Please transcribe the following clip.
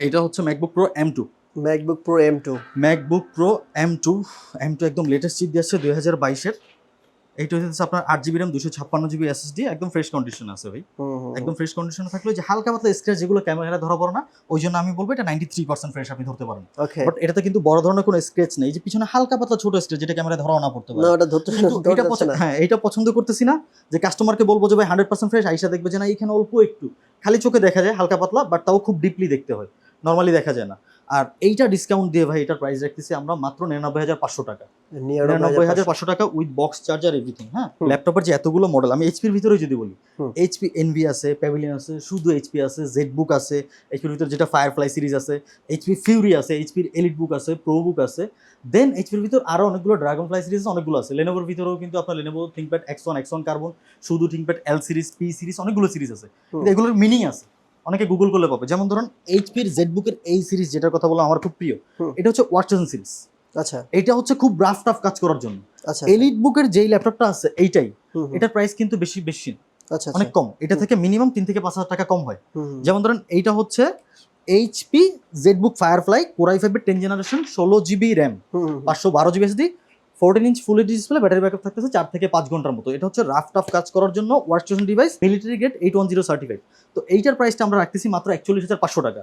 এটা হচ্ছে MacBook pro M2। MacBook pro M2। MacBook pro M2 একদম লেটেস্ট চিপ দিয়ে আসছে 2022-এর। এইটা হচ্ছে আপনার 8GB RAM 256GB SSD, একদম ফ্রেশ কন্ডিশন আছে ভাই। একদম ফ্রেশ কন্ডিশনে থাকলে যে হালকা পাতলা স্ক্র্যাচ যেগুলো ক্যামেরা ধরা পড়ে না, ওই জন্য আমি বলবো এটা 93% ফ্রেশ আপনি ধরতে পারেন। ওকে। বাট এটাতে কিন্তু বড় ধরনের কোনো স্ক্র্যাচ নেই, যে পিছনে হালকা পাতলা ছোট স্ক্র্যাচ যেটা ক্যামেরা ধরাও না পড়তে পারে। না ওটা ধরতে কিন্তু ধরা এটা যাচ্ছে না। হ্যাঁ, এটা পছন্দ করতেছি না যে কাস্টমারকে বলবো যে ভাই 100% ফ্রেশ, আইসা দেখবে যে না এখানে অল্প একটু খালি চোখে দেখা যায় হালকা পাতলা, বাট তাও খুব ডিপলি দেখতে হয়, নর্মালি দেখা যায় না। আর এইটা ডিসকাউন্ট দিয়ে ভাই এটার প্রাইস রাখতেছি আমরা মাত্র 99,500 টাকা। 99,500 টাকা উইথ বক্স চার্জার এভরিথিং। হ্যাঁ, ল্যাপটপের যে এতগুলো মডেল, আমি এইচপির ভিতরে যদি বলি, এইচপি এনভি আছে, প্যাভিলিয়ন আছে, শুধু এইচপি আছে, জেডবুক আছে, এইচপির ভিতরে যেটা ফায়ারফ্লাই সিরিজ আছে, এইচপি ফিউরি আছে, এইচপির এলিট বুক আছে, প্রো বুক আছে, দেন এইচপির ভিতর আরো অনেকগুলো ড্রাগন ফ্লাই সিরিজ অনেকগুলো আছে। লেনোভোর ভিতরেও কিন্তু আপনার লেনোভো থিংকপ্যাড X1 কার্বন, শুধু থিংকপ্যাড এল সিরিজ, পি সিরিজ, অনেকগুলো সিরিজ আছে, কিন্তু এগুলোর মিনিং আছে, অনেকে গুগল করলে পাবে। যেমন ধরুন এইচপির জেডবুকের এই সিরিজ যেটার কথা বললাম আমার খুব প্রিয়, এটা হচ্ছে ওয়াটসন সিরিজ। আচ্ছা এটা হচ্ছে খুব রাফ টাফ কাজ করার জন্য। আচ্ছা। এলিট বুকের যেই ল্যাপটপটা আছে এইটাই, এটার প্রাইস কিন্তু বেশি বেশি আচ্ছা অনেক কম, এটা থেকে মিনিমাম 3 থেকে 5,000 টাকা কম হয়। যেমন ধরেন এইটা হচ্ছে HP ZBook firefly core i5 এর 10 generation, 16GB RAM, 512GB SSD, 14 inch full HD display, battery backup থাকতেছে 4 থেকে 5 ঘন্টার মতো। এটা হচ্ছে রাফ টাফ কাজ করার জন্য workstation device, military grade 810 certified. তো এইটার প্রাইসটা আমরা রাখতেছি মাত্র 41,500 টাকা।